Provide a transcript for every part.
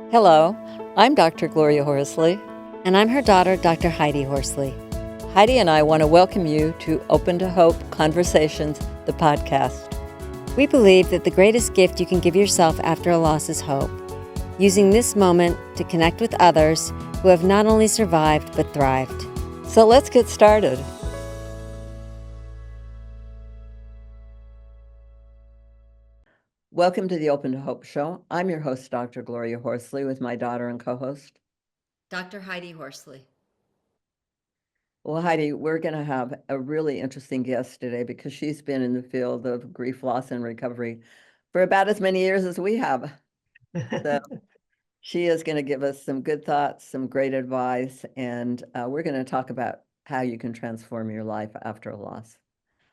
Hello, I'm Dr. Gloria Horsley. And I'm her daughter, Dr. Heidi Horsley. Heidi and I want to welcome you to Open to Hope Conversations, the podcast. We believe that the greatest gift you can give yourself after a loss is hope, using this moment to connect with others who have not only survived but thrived. So let's get started. Welcome to the Open to Hope show. I'm your host, Dr. Gloria Horsley, with my daughter and co-host, Dr. Heidi Horsley. Well, Heidi, we're going to have a really interesting guest today because she's been in the field of grief, loss, and recovery for about as many years as we have. So she is going to give us some good thoughts, some great advice, and we're going to talk about how you can transform your life after a loss.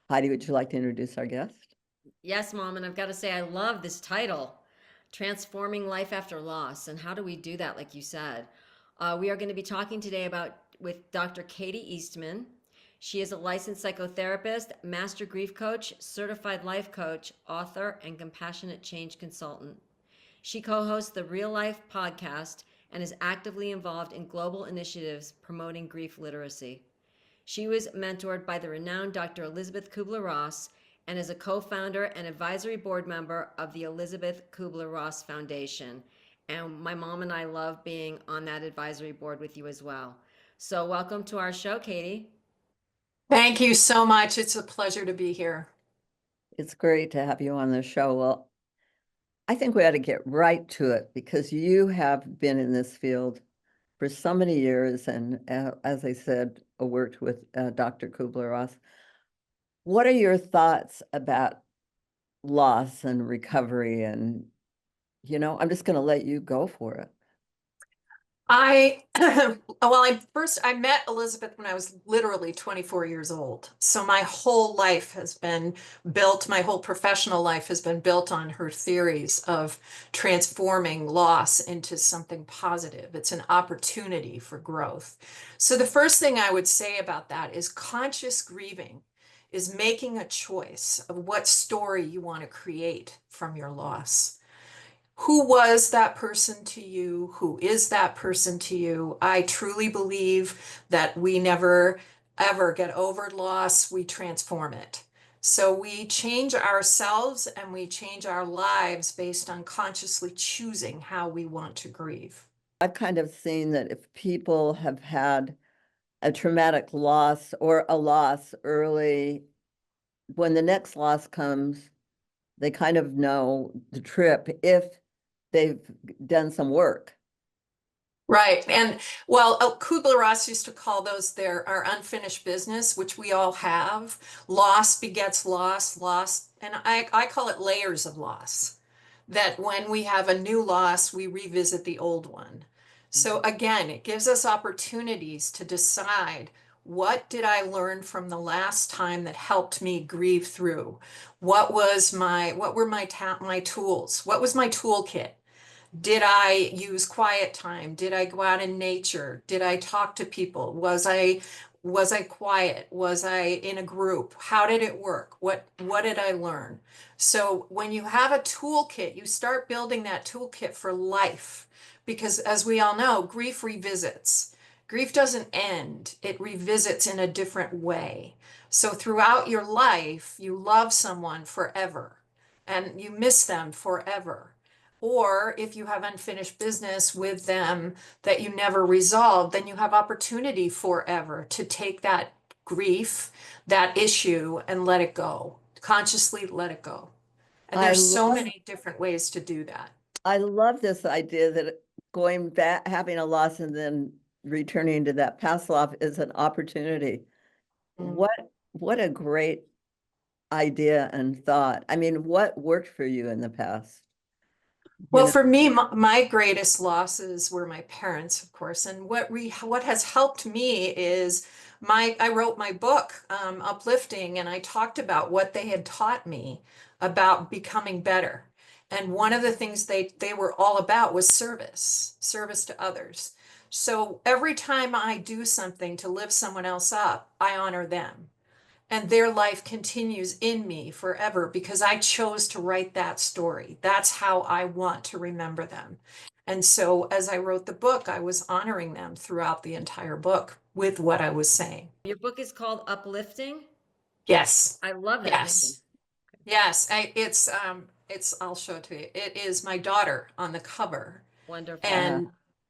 Heidi, would you like to introduce our guest? Yes, Mom, and I've got to say, I love this title, Transforming Life After Loss. And how do we do that, like you said? We are going to be talking today with Dr. Katie Eastman. She is a licensed psychotherapist, master grief coach, certified life coach, author, and compassionate change consultant. She co-hosts the Real Life podcast and is actively involved in global initiatives promoting grief literacy. She was mentored by the renowned Dr. Elizabeth Kubler-Ross and is a co-founder and advisory board member of the Elizabeth Kubler-Ross Foundation. And my mom and I love being on that advisory board with you as well. So welcome to our show, Katie. Thank you so much. It's a pleasure to be here. It's great to have you on the show. Well, I think we ought to get right to it because you have been in this field for so many years and, as I said, worked with Dr. Kubler-Ross. What are your thoughts about loss and recovery? And, I'm just going to let you go for it. I met Elizabeth when I was literally 24 years old. So my whole life has been built, my whole professional life has been built on her theories of transforming loss into something positive. It's an opportunity for growth. So the first thing I would say about that is conscious grieving is making a choice of what story you want to create from your loss. Who was that person to you? Who is that person to you? I truly believe that we never ever get over loss, we transform it. So we change ourselves and we change our lives based on consciously choosing how we want to grieve. I've kind of seen that if people have had a traumatic loss or a loss early, when the next loss comes, they kind of know the trip if they've done some work. Right. And well, Kubler-Ross used to call those our unfinished business, which we all have. Loss begets loss. And I call it layers of loss. That when we have a new loss, we revisit the old one. So again, it gives us opportunities to decide, what did I learn from the last time that helped me grieve through? What were my tools? What was my toolkit? Did I use quiet time? Did I go out in nature? Did I talk to people? Was I quiet? Was I in a group? How did it work? What did I learn? So when you have a toolkit, you start building that toolkit for life. Because as we all know, grief revisits. Grief doesn't end, it revisits in a different way. So throughout your life, you love someone forever and you miss them forever. Or if you have unfinished business with them that you never resolved, then you have opportunity forever to take that grief, that issue, and let it go. Consciously let it go. And there's so many different ways to do that. I love this idea that going back, having a loss and then returning to that past life is an opportunity. Mm. What a great idea and thought. I mean, what worked for you in the past? Well, for me, my greatest losses were my parents, of course. And what has helped me is I wrote my book, Uplifting, and I talked about what they had taught me about becoming better. And one of the things they were all about was service to others. So every time I do something to lift someone else up, I honor them. and their life continues in me forever because I chose to write that story. That's how I want to remember them. And so as I wrote the book, I was honoring them throughout the entire book with what I was saying. Your book is called Uplifting. Yes. I love that name. Yes. Yes. I'll show it to you. It is my daughter on the cover. Wonderful. Uh,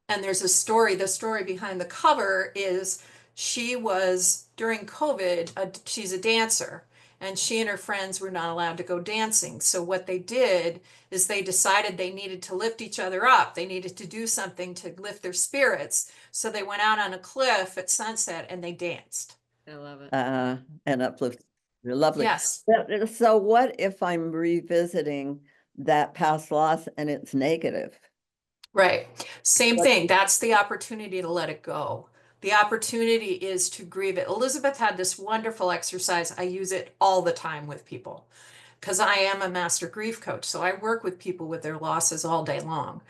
And there's a story. The story behind the cover is she was during COVID, she's a dancer, and she and her friends were not allowed to go dancing. So what they did is they decided they needed to lift each other up. They needed to do something to lift their spirits. So they went out on a cliff at sunset and they danced. I love it. and uplift. Lovely. Yes. So what if I'm revisiting that past loss and it's negative? Right. Same What? thing. That's the opportunity to let it go. The opportunity is to grieve it. Elizabeth had this wonderful exercise. I use it all the time with people because I am a master grief coach. So I work with people with their losses all day long.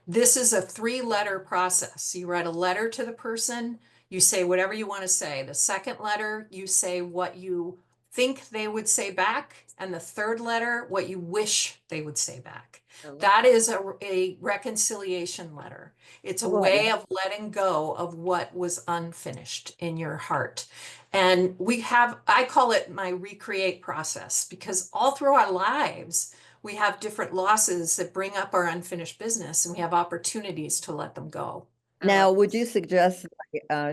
This is a 3-letter process. You write a letter to the person, you say whatever you want to say. The second letter, you say what you think they would say back. And the third letter, what you wish they would say back. That is a reconciliation letter. It's a Oh, way of letting go of what was unfinished in your heart. And I call it my recreate process because all through our lives, we have different losses that bring up our unfinished business and we have opportunities to let them go. now, would you suggest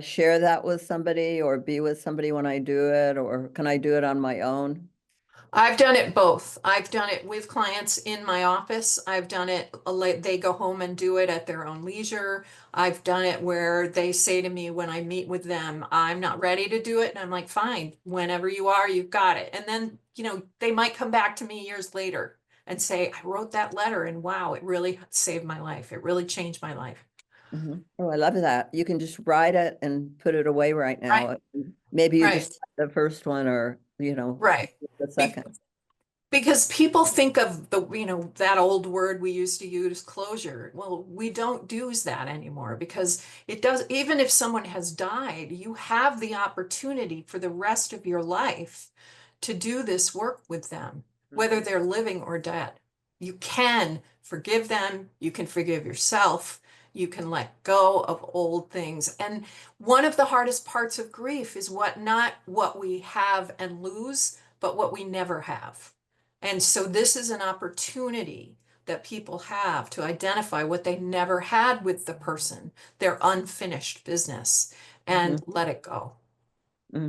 share that with somebody or be with somebody when I do it, or can I do it on my own? I've done it both. I've done it with clients in my office. I've done it, they go home and do it at their own leisure. I've done it where they say to me when I meet with them, I'm not ready to do it. And I'm like, fine, whenever you are, you've got it. And then, they might come back to me years later and say, I wrote that letter and wow, it really saved my life. It really changed my life. Oh, I love that. You can just write it and put it away right now. Right, Maybe you right, just the first one or, right. the Be- second. Because people think of that old word we used to use, closure. Well, we don't use that anymore because it does, even if someone has died, you have the opportunity for the rest of your life to do this work with them, whether they're living or dead. You can forgive them, you can forgive yourself, you can let go of old things. And one of the hardest parts of grief is not what we have and lose, but what we never have. And so this is an opportunity that people have to identify what they never had with the person, their unfinished business, and let it go. I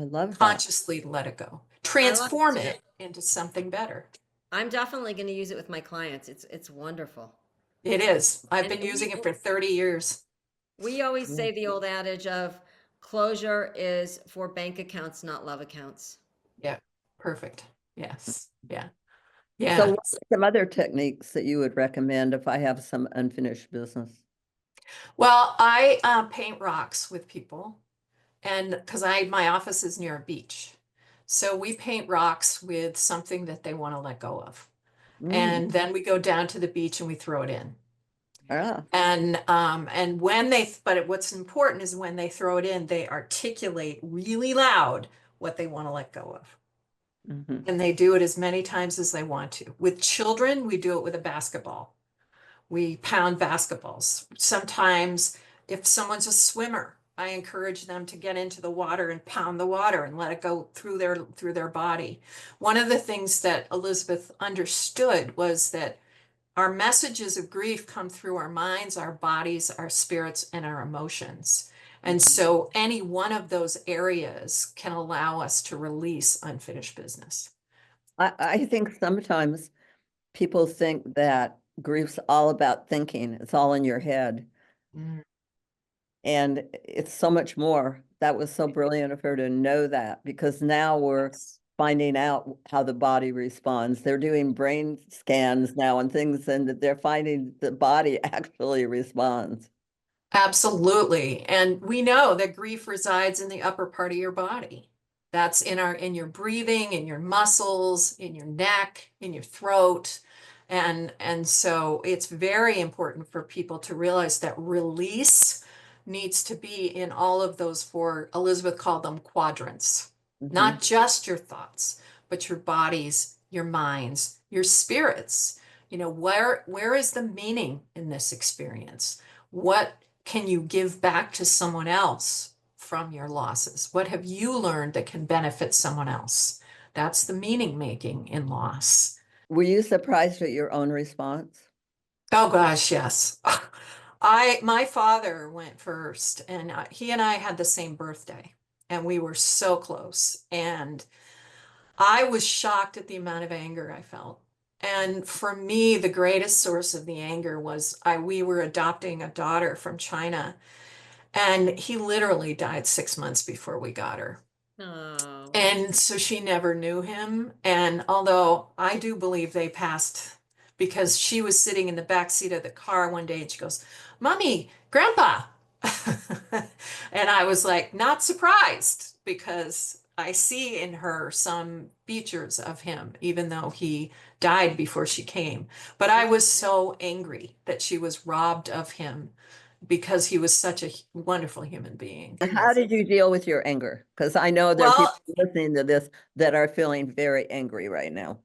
love that. Consciously let it go. I love it Transform too. it into something better. I'm definitely going to use it with my clients. It's wonderful. It is. I've And been using it for 30 years. we always Yeah. say the old adage of closure is for bank accounts, not love accounts. Yeah. Perfect. Yes. Yeah. So Yeah. what are some other techniques that you would recommend if I have some unfinished business? Well, I paint rocks with people. And because my office is near a beach. So we paint rocks with something that they want to let go of. Mm. And then we go down to the beach and we throw it in. Ah. And what's important is when they throw it in, they articulate really loud what they want to let go of. Mhm. And they do it as many times as they want to. With children, we do it with a basketball. We pound basketballs. Sometimes if someone's a swimmer, I encourage them to get into the water and pound the water and let it go through their body. One of the things that Elizabeth understood was that our messages of grief come through our minds, our bodies, our spirits, and our emotions. And so any one of those areas can allow us to release unfinished business. I think sometimes people think that grief's all about thinking. It's all in your head. Mm. And it's so much more. That was so brilliant of her to know that, because now we're Yes. finding out how the body responds. They're doing brain scans now and things, and they're finding the body actually responds. Absolutely. And we know that grief resides in the upper part of your body. That's in your breathing, in your muscles, in your neck, in your throat. And so it's very important for people to realize that release needs to be in all of those four. Elizabeth called them quadrants. Mhm. not just your thoughts, but your bodies, your minds, your spirits. Where is the meaning in this experience? What can you give back to someone else from your losses? What have you learned that can benefit someone else? That's the meaning making in loss. Were you surprised at your own response? Oh gosh, yes. My father went first, and he and I had the same birthday, and we were so close. And I was shocked at the amount of anger I felt. And for me, the greatest source of the anger was we were adopting a daughter from China, and he literally died 6 months before we got her. Oh, And so she never knew him. And although I do believe they passed, because she was sitting in the back seat of the car one day and she goes, Mommy, Grandpa. And I was like, not surprised, because I see in her some features of him, even though he died before she came. But I was so angry that she was robbed of him because he was such a wonderful human being. How did you deal with your anger? Because I know there are people Well, listening to this that are feeling very angry right now.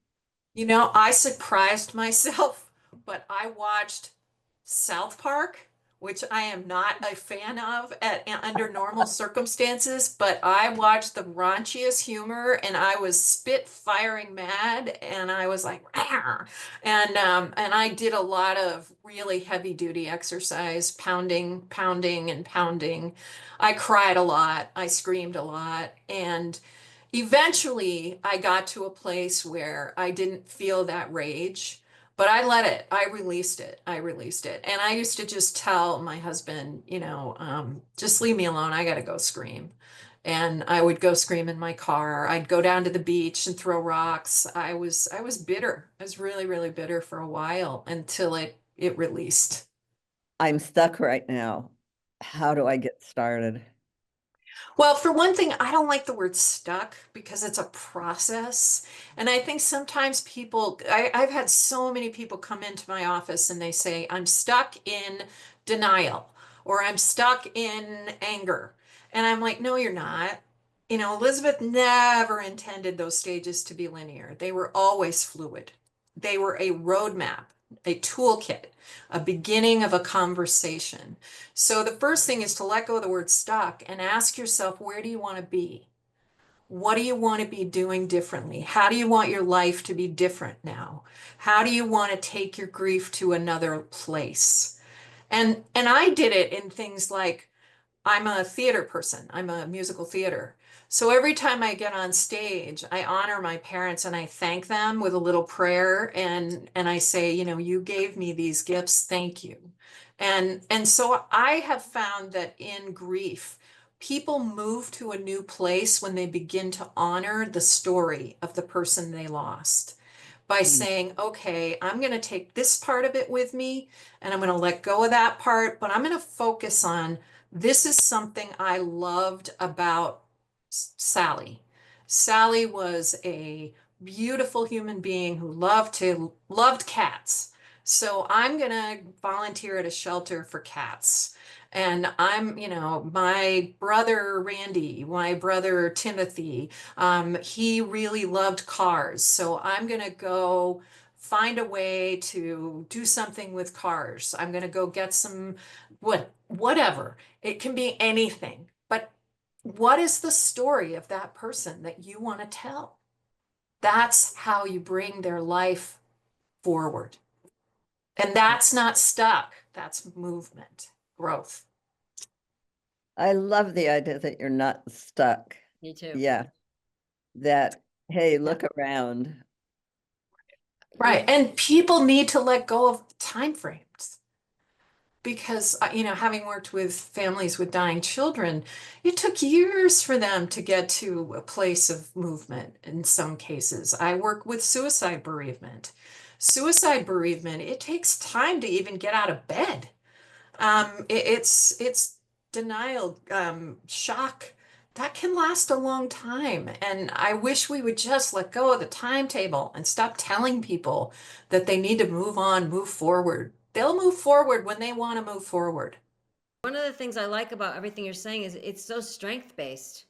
I surprised myself, but I watched South Park, which I am not a fan of under normal circumstances, but I watched the raunchiest humor and I was spit firing mad, and I was like, "Rah!" And I did a lot of really heavy duty exercise, pounding, pounding, and pounding. I cried a lot, I screamed a lot, and eventually I got to a place where I didn't feel that rage, but I released it. I released it. And I used to just tell my husband, just leave me alone. I got to go scream. And I would go scream in my car. I'd go down to the beach and throw rocks. I was bitter. I was really, really bitter for a while until it released. I'm stuck right now. How do I get started? Well, for one thing, I don't like the word stuck because it's a process. And I think sometimes I've had so many people come into my office and they say, I'm stuck in denial or I'm stuck in anger. And I'm like, no, you're not. Elizabeth never intended those stages to be linear. They were always fluid. They were a roadmap, a toolkit, a beginning of a conversation. So the first thing is to let go of the word stuck and ask yourself, where do you want to be? What do you want to be doing differently? How do you want your life to be different now? How do you want to take your grief to another place? And I did it in things like, I'm a theater person. I'm a musical theater. So every time I get on stage, I honor my parents and I thank them with a little prayer, and I say, you gave me these gifts, thank you. And so I have found that in grief, people move to a new place when they begin to honor the story of the person they lost by Mm. saying, okay, I'm going to take this part of it with me and I'm going to let go of that part, but I'm going to focus on this is something I loved about Sally. Sally was a beautiful human being who loved cats. So I'm gonna volunteer at a shelter for cats. And my brother Randy, my brother Timothy, he really loved cars. So I'm gonna go find a way to do something with cars. I'm gonna go get some whatever. It can be anything, but what is the story of that person that you want to tell? That's how you bring their life forward. And that's not stuck, that's movement, growth. I love the idea that you're not stuck. me too. Yeah, that, hey, Yeah. look around. Right. And people need to let go of time frames because, having worked with families with dying children, it took years for them to get to a place of movement in some cases. I work with suicide bereavement. Suicide bereavement, it takes time to even get out of bed. It's denial, shock. That can last a long time. And I wish we would just let go of the timetable and stop telling people that they need to move on, move forward. They'll move forward when they want to move forward. One of the things I like about everything you're saying is it's so strength based.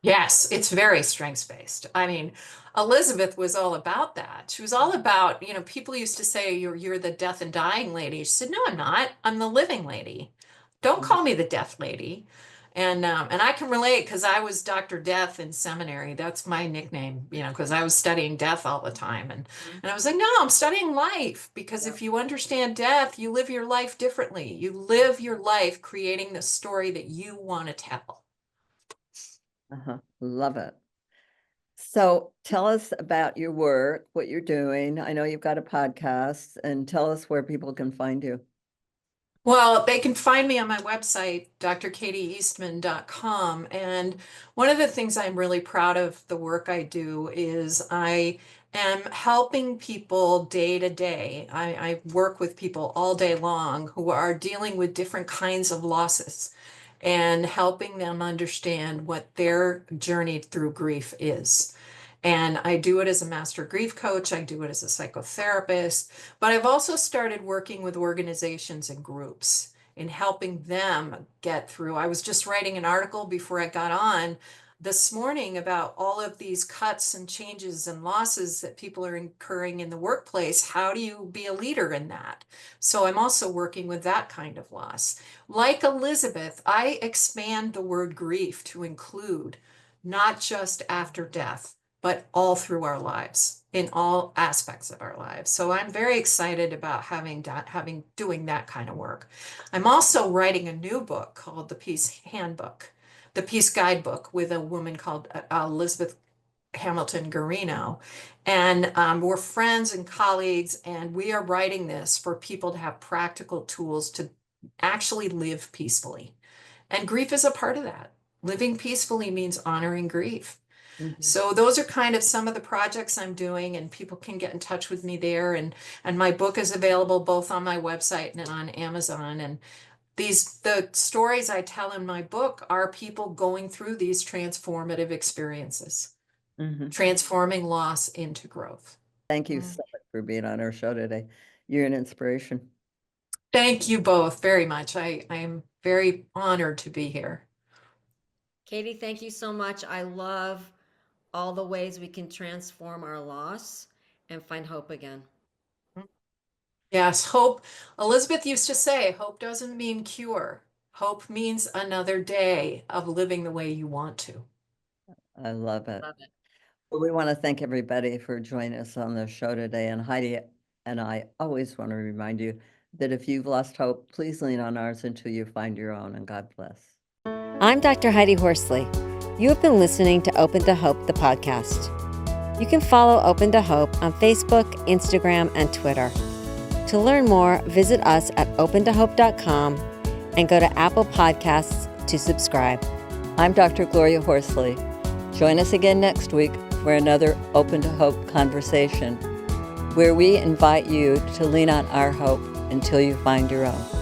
Yes, it's very strengths-based. I mean, Elizabeth was all about that. She was all about, people used to say you're the death and dying lady. She said, "No, I'm not. I'm the living lady. Don't Mhm. call me the death lady." And I can relate because I was Dr. Death in seminary. That's my nickname, because I was studying death all the time. And Mhm. and I was like, "No, I'm studying life because Yeah. if you understand death, you live your life differently. You live your life creating the story that you want to tell." Uh-huh. Love it. So tell us about your work, what you're doing. I know you've got a podcast, and tell us where people can find you. Well, they can find me on my website, drkatieeastman.com. And one of the things I'm really proud of the work I do is I am helping people day to day. I work with people all day long who are dealing with different kinds of losses and helping them understand what their journey through grief is. And I do it as a master grief coach, I do it as a psychotherapist, but I've also started working with organizations and groups in helping them get through. I was just writing an article before I got on this morning about all of these cuts and changes and losses that people are incurring in the workplace. How do you be a leader in that? So I'm also working with that kind of loss. Like Elizabeth, I expand the word grief to include not just after death, but all through our lives, in all aspects of our lives. So I'm very excited about doing that kind of work. I'm also writing a new book called The Peace Handbook, The Peace Guidebook, with a woman called Elizabeth Hamilton Garino. And we're friends and colleagues, and we are writing this for people to have practical tools to actually live peacefully. And grief is a part of that. Living peacefully means honoring grief. Mhm. So those are kind of some of the projects I'm doing, and people can get in touch with me there. And my book is available both on my website and on Amazon. And the stories I tell in my book are people going through these transformative experiences, Mhm. transforming loss into growth. Thank you Mm. so much for being on our show today. You're an inspiration. Thank you both very much. I am very honored to be here. Katie, thank you so much. I love all the ways we can transform our loss and find hope again. Yes, hope. Elizabeth used to say, hope doesn't mean cure. Hope means another day of living the way you want to. I love it. Love it. Well, we want to thank everybody for joining us on the show today. And Heidi and I always want to remind you that if you've lost hope, please lean on ours until you find your own. And God bless. I'm Dr. Heidi Horsley. You have been listening to Open to Hope, the podcast. You can follow Open to Hope on Facebook, Instagram, and Twitter. To learn more, visit us at opentohope.com and go to Apple Podcasts to subscribe. I'm Dr. Gloria Horsley. Join us again next week for another Open to Hope conversation, where we invite you to lean on our hope until you find your own.